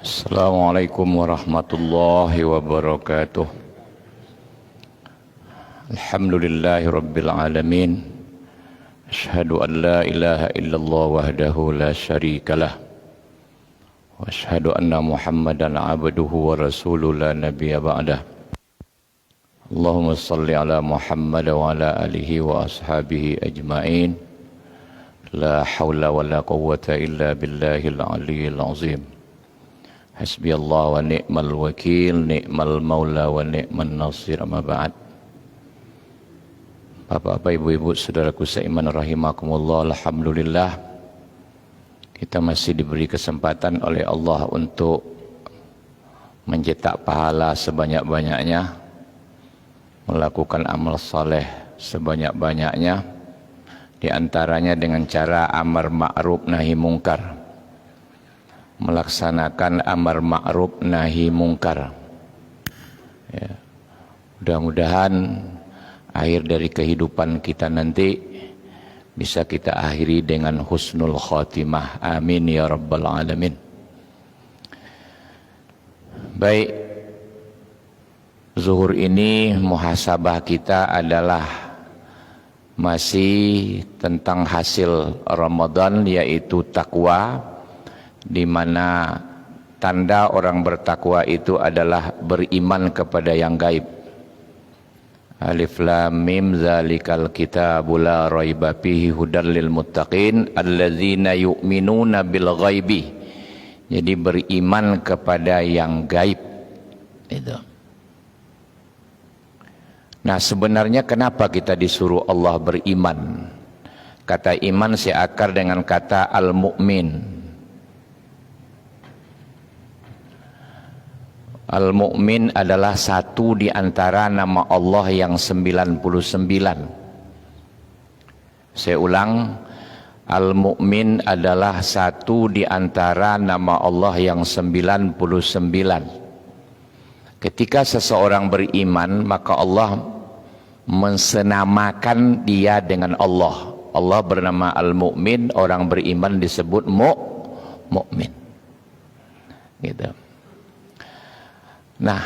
Assalamualaikum warahmatullahi wabarakatuh. Alhamdulillahi rabbil alamin. Asyhadu an la ilaha illallah wahdahu la syarikalah. Wa asyhadu anna Muhammadan abduhu wa rasuluhu la nabiyya ba'dah. Allahumma salli ala Muhammad wa ala alihi wa ashabihi ajma'in. La hawla wa la quwwata illa billahil aliyyil azim. Hasbi Allah wa ni'mal wakil, ni'mal maula wa ni'man nasir, amma ba'd. Bapak-bapak, ibu-ibu, saudaraku seiman rahimakumullah, alhamdulillah kita masih diberi kesempatan oleh Allah untuk mencetak pahala sebanyak-banyaknya, melakukan amal saleh sebanyak-banyaknya, di antaranya dengan cara amar ma'ruf nahi mungkar. Melaksanakan amar ma'ruf nahi mungkar. Ya. Mudah-mudahan akhir dari kehidupan kita nanti bisa kita akhiri dengan husnul khatimah. Amin ya rabbal alamin. Baik, zuhur ini muhasabah kita adalah masih tentang hasil Ramadan, yaitu takwa, di mana tanda orang bertakwa itu adalah beriman kepada yang gaib. Alif lam mim zalikal kitabul la raiba fihi hudal lil muttaqin alladzina yu'minuna bil ghaibi. Jadi beriman kepada yang gaib itu. Nah, sebenarnya kenapa kita disuruh Allah beriman? Kata iman seakar dengan kata al-mu'min. Al-Mu'min adalah satu di antara nama Allah yang 99. Saya ulang, Al-Mu'min adalah satu di antara nama Allah yang 99. Ketika seseorang beriman, maka Allah mensenamakan dia dengan Allah. Allah bernama Al-Mu'min, orang beriman disebut mu'min. Gitu. Nah,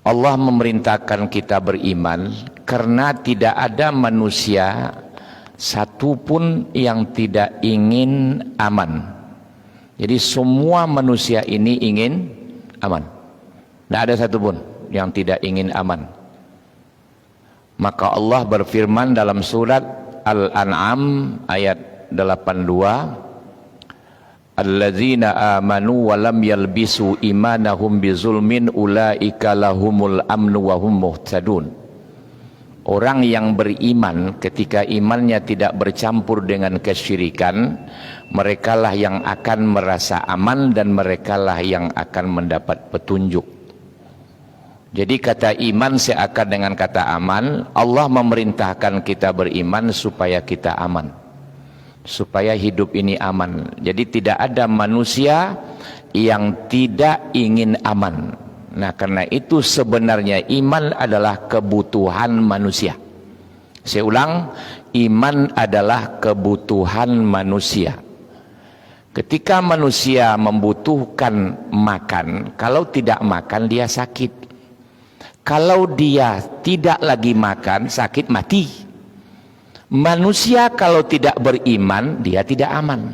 Allah memerintahkan kita beriman karena tidak ada manusia satupun yang tidak ingin aman. Jadi semua manusia ini ingin aman. Tidak ada satupun yang tidak ingin aman. Maka Allah berfirman dalam surat Al-An'am ayat 82, alladzina amanu wa lam yalbisu imanahum bizulmin ulaika lahumul amnu wa hum muhtadun. Orang yang beriman ketika imannya tidak bercampur dengan kesyirikan, merekalah yang akan merasa aman dan merekalah yang akan mendapat petunjuk. Jadi kata iman seakan dengan kata aman. Allah memerintahkan kita beriman supaya kita aman, supaya hidup ini aman. Jadi tidak ada manusia yang tidak ingin aman. Nah, karena itu sebenarnya iman adalah kebutuhan manusia. Saya ulang, iman adalah kebutuhan manusia. Ketika manusia membutuhkan makan, kalau tidak makan dia sakit. Kalau dia tidak lagi makan, sakit, mati. Manusia kalau tidak beriman, dia tidak aman.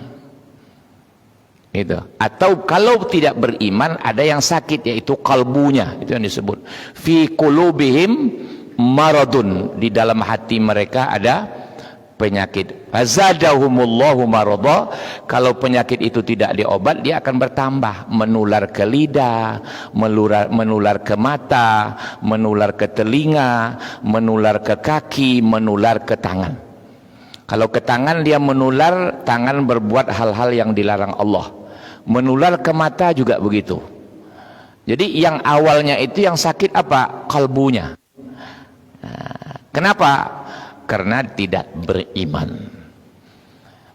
Itu. Atau kalau tidak beriman, ada yang sakit, yaitu kalbunya. Itu yang disebut fi qulubihim maradun. Di dalam hati mereka ada penyakit. Fazadahumullahu marada. Kalau penyakit itu tidak diobat, dia akan bertambah, menular ke lidah, menular ke mata, menular ke telinga, menular ke kaki, menular ke tangan. Kalau ke tangan dia menular, tangan berbuat hal-hal yang dilarang Allah. Menular ke mata juga begitu. Jadi yang awalnya itu yang sakit apa? Kalbunya. Nah, kenapa? Karena tidak beriman.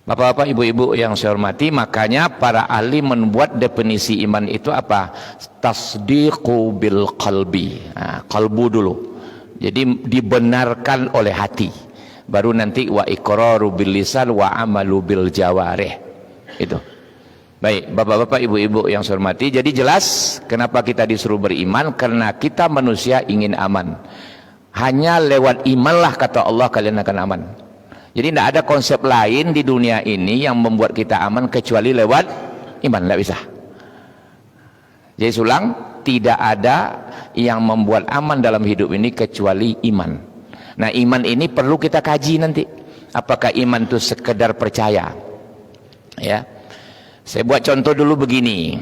Bapak-bapak, ibu-ibu yang saya hormati, makanya para ahli membuat definisi iman itu apa? Tasdiqu bil qalbi. Nah, kalbu dulu. Jadi dibenarkan oleh hati. Baru nanti wa iqraru bil lisan wa amalu bil jawarih. Itu. Baik, bapak-bapak, ibu-ibu yang saya hormati, jadi jelas kenapa kita disuruh beriman, karena kita manusia ingin aman. Hanya lewat imanlah kata Allah kalian akan aman. Jadi tidak ada konsep lain di dunia ini yang membuat kita aman kecuali lewat iman, tidak bisa. Jadi ulang, tidak ada yang membuat aman dalam hidup ini kecuali iman. Nah, iman ini perlu kita kaji nanti. Apakah iman itu sekedar percaya? Ya. Saya buat contoh dulu begini.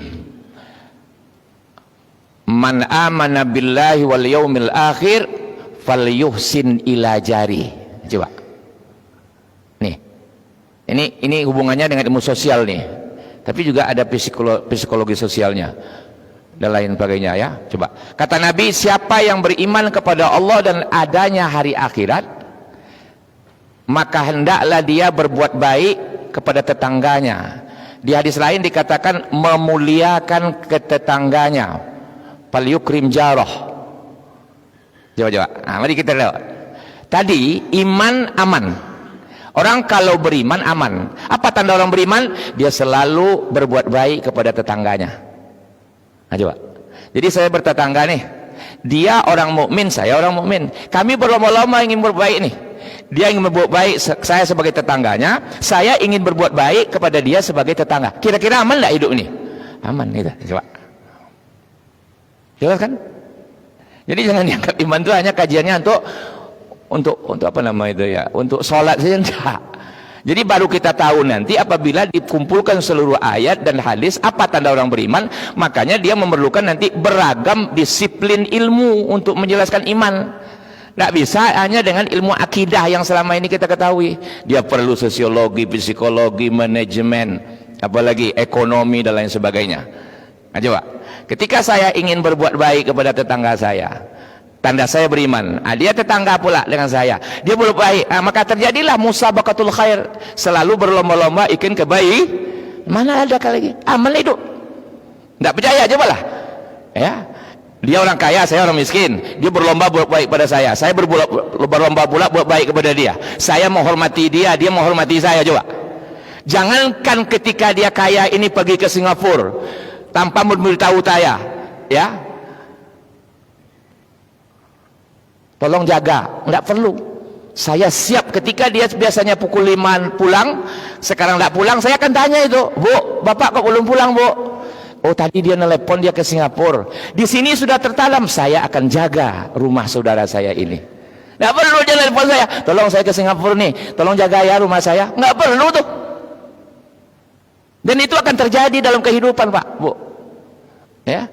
Man amana billahi wal yaumil akhir falyuhsin ila jari. Coba. Nih. Ini hubungannya dengan ilmu sosial nih. Tapi juga ada psikologi sosialnya dan lain sebagainya ya. Coba. Kata Nabi, siapa yang beriman kepada Allah dan adanya hari akhirat, maka hendaklah dia berbuat baik kepada tetangganya. Di hadis lain dikatakan memuliakan ke tetangganya. Fal yukrim jarah. Coba. Nah, mari kita lihat. Tadi iman aman. Orang kalau beriman aman. Apa tanda orang beriman? Dia selalu berbuat baik kepada tetangganya. Nah, coba. Jadi saya bertetangga nih. Dia orang mukmin, saya orang mukmin. Kami berlomba-lomba ingin berbaik nih. Dia ingin berbuat baik, saya sebagai tetangganya, saya ingin berbuat baik kepada dia sebagai tetangga. Kira-kira aman enggak hidup ini? Aman gitu. Coba. Jelas kan? Jadi jangan dianggap iman itu hanya kajiannya untuk apa nama itu ya? Untuk sholat saja enggak. Jadi baru kita tahu nanti apabila dikumpulkan seluruh ayat dan hadis apa tanda orang beriman, makanya dia memerlukan nanti beragam disiplin ilmu untuk menjelaskan iman. Tidak bisa hanya dengan ilmu akidah yang selama ini kita ketahui. Dia perlu sosiologi, psikologi, manajemen, apalagi ekonomi dan lain sebagainya. Nah, coba. Ketika saya ingin berbuat baik kepada tetangga saya, tanda saya beriman. Dia tetangga pula dengan saya. Dia berbuat baik. Maka terjadilah musabaqatul khair. Selalu berlomba-lomba ikan kebaik. Mana ada lagi? Amal itu. Tidak percaya, cobalah. Ya. Dia orang kaya, saya orang miskin. Dia berlomba buat baik pada saya. Saya berlomba pula buat baik kepada dia. Saya menghormati dia, dia menghormati saya. Coba. Jangankan ketika dia kaya ini pergi ke Singapura tanpa memberitahu saya, ya. Tolong jaga, enggak perlu. Saya siap ketika dia biasanya pukul 5 pulang, sekarang enggak pulang, saya akan tanya itu, Bu, Bapak kok belum pulang, Bu? Oh, tadi dia nelpon, dia ke Singapura. Di sini sudah tertanam, saya akan jaga rumah saudara saya ini. Enggak perlu dia nelpon saya, tolong saya ke Singapura nih, tolong jaga ya rumah saya. Enggak perlu tuh. Dan itu akan terjadi dalam kehidupan, Pak, Bu. Ya.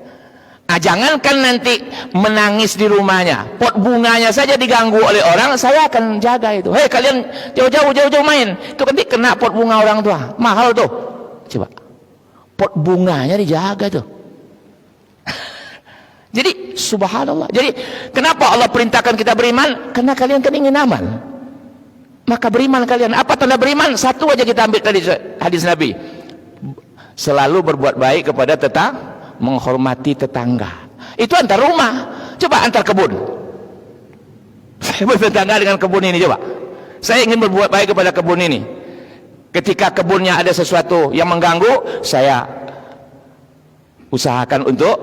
Nah, jangankan nanti menangis di rumahnya, pot bunganya saja diganggu oleh orang, saya akan jaga itu. Hei, kalian jauh-jauh main, itu nanti kena pot bunga orang tua, mahal tuh. Coba, pot bunganya dijaga tuh. Jadi subhanallah. Jadi kenapa Allah perintahkan kita beriman? Karena kalian kan ingin aman. Maka beriman kalian. Apa tanda beriman? Satu aja kita ambil tadi hadis Nabi. Selalu berbuat baik kepada tetangga, menghormati tetangga. Itu antar rumah. Coba antar kebun. Saya bertetangga dengan kebun ini, coba. Saya ingin berbuat baik kepada kebun ini. Ketika kebunnya ada sesuatu yang mengganggu, saya usahakan untuk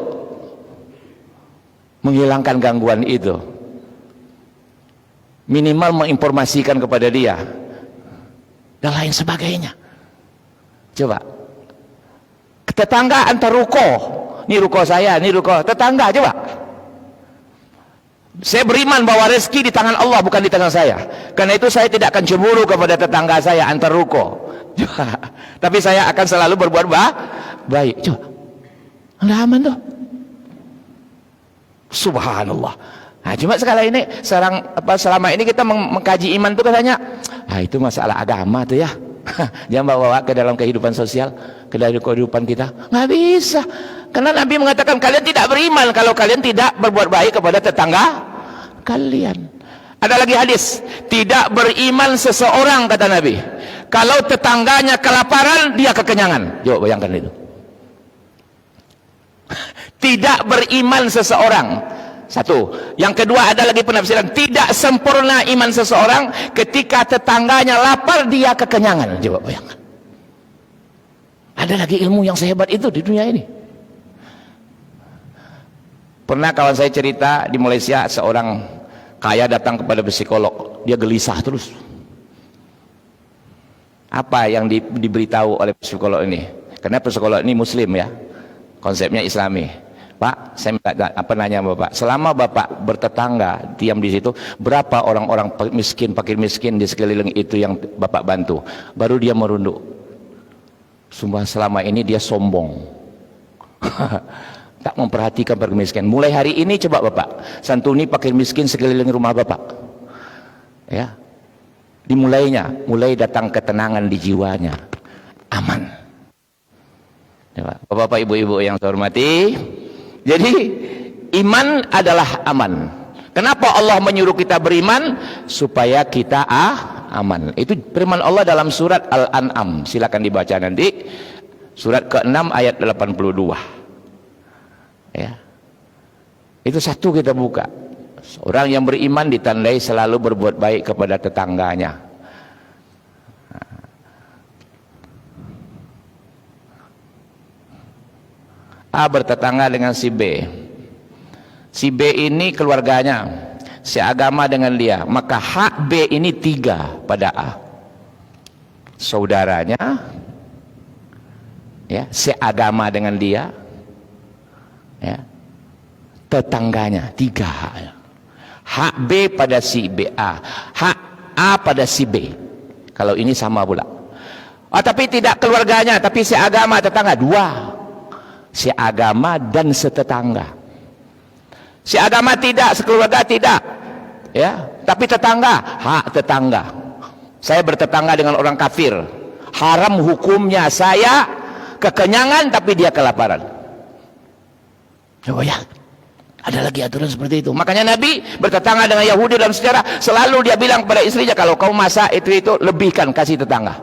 menghilangkan gangguan itu. Minimal menginformasikan kepada dia dan lain sebagainya. Coba. Tetangga antar ruko. Ini ruko saya, ini ruko tetangga, coba. Saya beriman bahwa rezeki di tangan Allah, bukan di tangan saya. Karena itu saya tidak akan cemburu kepada tetangga saya antar ruko. Coba. Tapi saya akan selalu berbuat baik. Coba. Anda aman tuh. Subhanallah. Nah, cuma sekarang ini selama ini kita mengkaji iman itu katanya, itu masalah agama tuh ya. Jangan bawa ke dalam kehidupan sosial, ke dalam kehidupan kita. Nggak bisa. Karena Nabi mengatakan kalian tidak beriman kalau kalian tidak berbuat baik kepada tetangga kalian. Ada lagi hadis, tidak beriman seseorang, kata Nabi, kalau tetangganya kelaparan, dia kekenyangan. Coba bayangkan itu. Tidak beriman seseorang. Satu. Yang kedua, ada lagi penafsiran, tidak sempurna iman seseorang ketika tetangganya lapar, dia kekenyangan. Coba bayangkan. ada lagi ilmu yang sehebat itu di dunia ini. Pernah kawan saya cerita di Malaysia, seorang kaya datang kepada psikolog, dia gelisah terus. Apa yang diberitahu oleh psikolog ini? Karena psikolog ini muslim ya, konsepnya islami. Pak, saya minta nanya Bapak, selama Bapak bertetangga diam di situ, berapa orang-orang miskin, fakir miskin di sekeliling itu yang Bapak bantu? Baru dia merunduk. Sumpah selama ini dia sombong. Tak memperhatikan fakir miskin. Mulai hari ini coba Bapak santuni fakir miskin sekeliling rumah Bapak. Ya. Dimulainya, mulai datang ketenangan di jiwanya. Aman. Ya, Bapak ibu-ibu yang saya hormati, jadi iman adalah aman. Kenapa Allah menyuruh kita beriman? Supaya kita aman. Itu firman Allah dalam surat Al-An'am. Silakan dibaca nanti. Surat ke-6 ayat 82. Ya. Itu satu kita buka. Orang yang beriman ditandai selalu berbuat baik kepada tetangganya. A bertetangga dengan si B. Si B ini keluarganya seagama dengan dia, maka hak B ini 3 pada A. Saudaranya, ya, seagama dengan dia, ya, tetangganya, 3 haknya. Hak B pada si B A, hak A pada si B. Kalau ini sama pula. Oh, tapi tidak keluarganya, tapi seagama, tetangga, 2. Seagama dan setetangga. Seagama tidak, sekeluarga tidak, ya, tapi tetangga, hak tetangga. Saya bertetangga dengan orang kafir, haram hukumnya saya kekenyangan tapi dia kelaparan. Coba ya, ada lagi aturan seperti itu. Makanya Nabi bertetangga dengan Yahudi dalam sejarah, selalu dia bilang kepada istrinya, kalau kau masak itu lebihkan, kasih tetangga.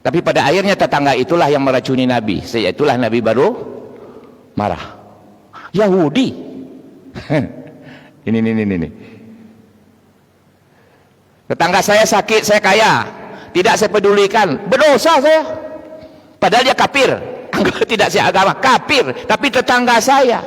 Tapi pada akhirnya tetangga itulah yang meracuni Nabi. Itulah Nabi baru marah. Yahudi. ini. Tetangga saya sakit, saya kaya, tidak saya pedulikan, berdosa saya. Padahal dia kafir, tidak seagama, kafir, tapi tetangga saya.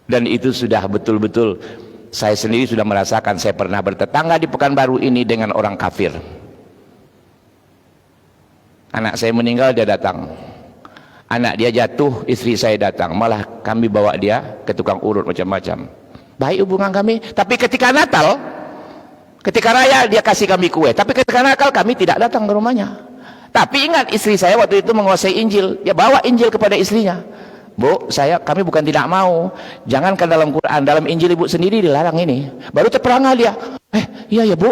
Dan itu sudah betul-betul saya sendiri sudah merasakan. Saya pernah bertetangga di Pekanbaru ini dengan orang kafir. Anak saya meninggal, dia datang. Anak dia jatuh, istri saya datang. Malah kami bawa dia ke tukang urut macam-macam. Baik hubungan kami. Tapi ketika Natal, ketika raya, dia kasih kami kue. Tapi ketika Natal kami tidak datang ke rumahnya. Tapi ingat, istri saya waktu itu menguasai Injil. Dia bawa Injil kepada istrinya. Bu, kami bukan tidak mau. Jangankan dalam Quran, dalam Injil ibu sendiri dilarang ini. Baru terperangah dia. Iya ya bu.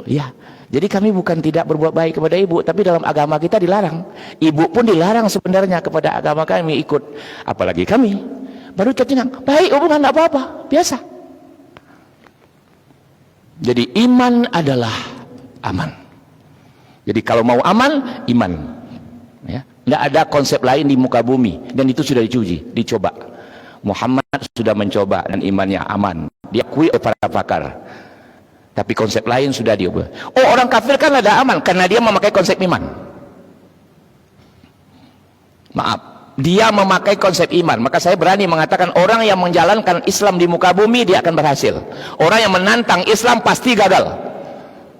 Iya. Jadi kami bukan tidak berbuat baik kepada ibu, tapi dalam agama kita dilarang. Ibu pun dilarang sebenarnya kepada agama kami ikut. Apalagi kami. Baru tercengang. Baik hubungan, tidak apa-apa. Biasa. Jadi iman adalah aman. Jadi kalau mau aman, iman. Ya. Tidak ada konsep lain di muka bumi, dan itu sudah dicoba. Muhammad sudah mencoba dan imannya aman, diakui oleh para pakar. Tapi konsep lain sudah diubah. Oh, orang kafir kan ada aman karena dia memakai konsep iman. Maaf, dia memakai konsep iman. Maka saya berani mengatakan orang yang menjalankan Islam di muka bumi dia akan berhasil. Orang yang menantang Islam pasti gagal,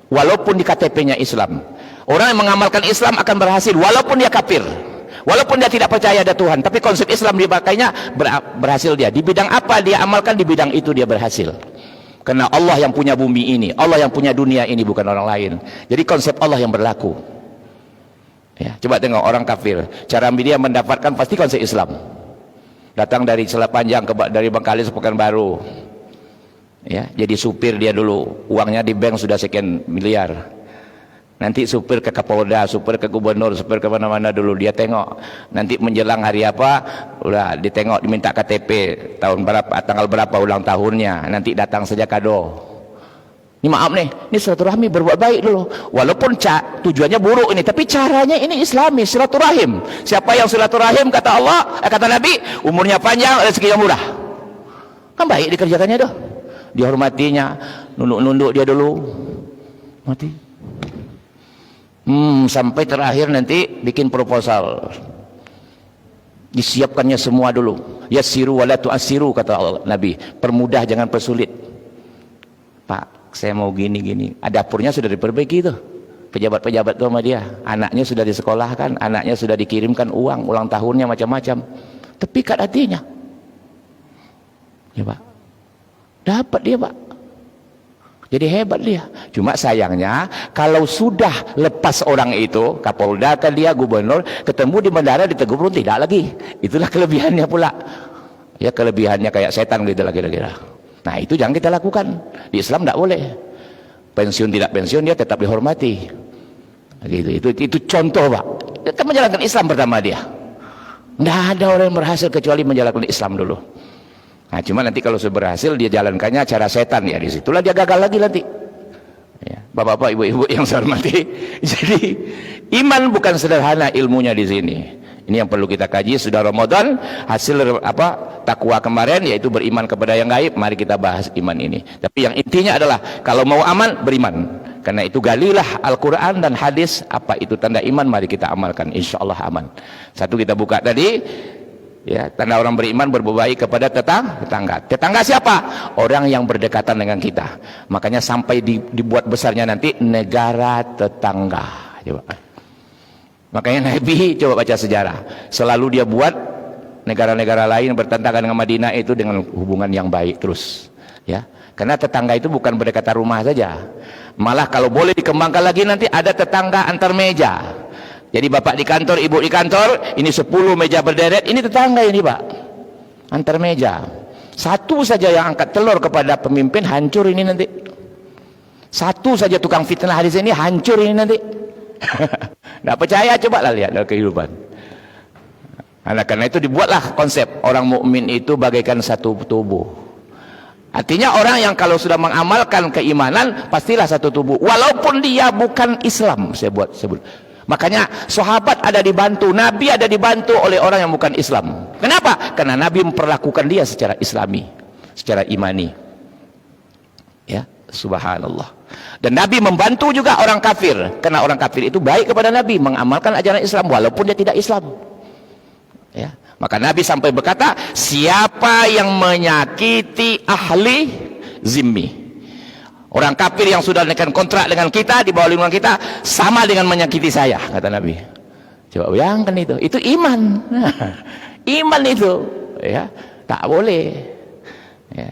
walaupun di KTP-nya Islam. Orang yang mengamalkan Islam akan berhasil walaupun dia kafir, walaupun dia tidak percaya ada Tuhan, tapi konsep Islam dipakainya, berhasil dia. Di bidang apa dia amalkan, di bidang itu dia berhasil. Karena Allah yang punya bumi ini, Allah yang punya dunia ini, bukan orang lain. Jadi konsep Allah yang berlaku. Ya, coba tengok orang kafir, cara dia mendapatkan pasti konsep Islam. Datang dari Selat Panjang dari Bengkalis ke Pekanbaru. Ya, jadi supir dia dulu, uangnya di bank sudah sekian miliar. Nanti supir ke Kapolda, supir ke gubernur, supir ke mana-mana dulu dia tengok. Nanti menjelang hari apa, udah ditengok, diminta KTP tahun berapa, tanggal berapa ulang tahunnya. Nanti datang saja kado. Ini maaf nih, ini silaturahmi, berbuat baik dulu. Walaupun tujuannya buruk ini, tapi caranya ini Islami, silaturahim. Siapa yang silaturahim kata Allah, kata Nabi, umurnya panjang, rezekinya murah. Kan baik dikerjakannya tuh. Dihormatinya, nunduk-nunduk dia dulu. Mati. Sampai terakhir nanti bikin proposal. Disiapkannya semua dulu. Yassiru wa la tu'assiru, kata Allah, Nabi. Permudah, jangan persulit. Pak, saya mau gini-gini. Dapurnya sudah diperbaiki tuh. Pejabat-pejabat itu sama dia. Anaknya sudah disekolahkan, anaknya sudah dikirimkan ulang tahunnya macam-macam. Tepikat hatinya. Ya Pak. Dapat dia Pak. Jadi hebat dia. Cuma sayangnya kalau sudah lepas orang itu, Kapolda kan dia, gubernur, ketemu di bandara ditegur pun tidak lagi. Itulah kelebihannya pula. Ya kelebihannya kayak setan gitu lah kira-kira. Nah itu jangan kita lakukan. Di Islam tidak boleh. Pensiun tidak pensiun dia tetap dihormati. Gitu. Itu contoh Pak. Dia kan menjalankan Islam pertama dia. Tidak ada orang yang berhasil kecuali menjalankan Islam dulu. Nah, cuma nanti kalau sudah berhasil dia jalankannya cara setan, ya disitulah dia gagal lagi nanti. Ya, bapak-bapak, ibu-ibu yang saya hormati. Jadi iman bukan sederhana ilmunya di sini. Ini yang perlu kita kaji. Sudah Ramadan, hasil takwa kemarin yaitu beriman kepada yang gaib. Mari kita bahas iman ini. Tapi yang intinya adalah kalau mau aman, beriman. Karena itu galilah Al-Quran dan hadis. Apa itu tanda iman? Mari kita amalkan. Insya Allah aman. Satu kita buka tadi. Ya, tanda orang beriman berbuat baik kepada tetangga. Tetangga siapa? Orang yang berdekatan dengan kita. Makanya sampai dibuat besarnya nanti negara tetangga. Coba. Makanya Nabi, coba baca sejarah, selalu dia buat negara-negara lain bertentangan dengan Madinah itu dengan hubungan yang baik terus. Ya, karena tetangga itu bukan berdekatan rumah saja. Malah kalau boleh dikembangkan lagi nanti ada tetangga antar meja. Jadi bapak di kantor, ibu di kantor, ini 10 meja berderet, ini tetangga ini Pak, antar meja. Satu saja yang angkat telur kepada pemimpin, hancur ini nanti. Satu saja tukang fitnah di sini, hancur ini nanti. Tidak percaya, coba lah lihat dalam kehidupan. Nah, karena itu dibuatlah konsep orang mukmin itu bagaikan satu tubuh. Artinya orang yang kalau sudah mengamalkan keimanan pastilah satu tubuh, walaupun dia bukan Islam. Saya sebut. Makanya sahabat ada dibantu, Nabi ada dibantu oleh orang yang bukan Islam. Kenapa? Karena Nabi memperlakukan dia secara Islami, secara imani. Ya, subhanallah. Dan Nabi membantu juga orang kafir, karena orang kafir itu baik kepada Nabi, mengamalkan ajaran Islam walaupun dia tidak Islam. Ya, maka Nabi sampai berkata, siapa yang menyakiti ahli zimmi, orang kafir yang sudah menaikkan kontrak dengan kita, di bawah lindungan kita, sama dengan menyakiti saya, kata Nabi. Coba bayangkan itu iman. Iman itu, ya, tak boleh. Ya.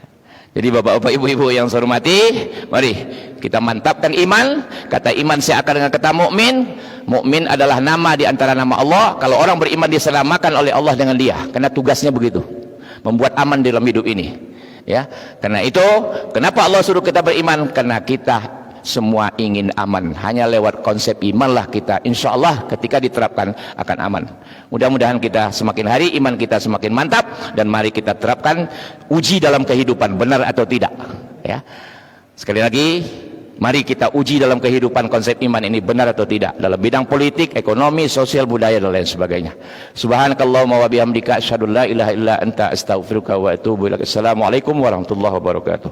Jadi bapak-bapak, ibu-ibu yang saya hormati, mari kita mantapkan iman. Kata iman seakan dengan kata mukmin. Mukmin adalah nama di antara nama Allah. Kalau orang beriman diselamatkan oleh Allah dengan dia, karena tugasnya begitu, membuat aman dalam hidup ini. Ya, karena itu kenapa Allah suruh kita beriman? Karena kita semua ingin aman. Hanya lewat konsep imanlah kita insya Allah ketika diterapkan akan aman. Mudah-mudahan kita semakin hari iman kita semakin mantap, dan mari kita terapkan, uji dalam kehidupan benar atau tidak. Ya, sekali lagi mari kita uji dalam kehidupan konsep iman ini benar atau tidak dalam bidang politik, ekonomi, sosial, budaya dan lain sebagainya. Subhanakallahumma wa bihamdika asyhadu an la ilaha illa anta astaghfiruka wa atubu ilaik. Assalamualaikum warahmatullahi wabarakatuh.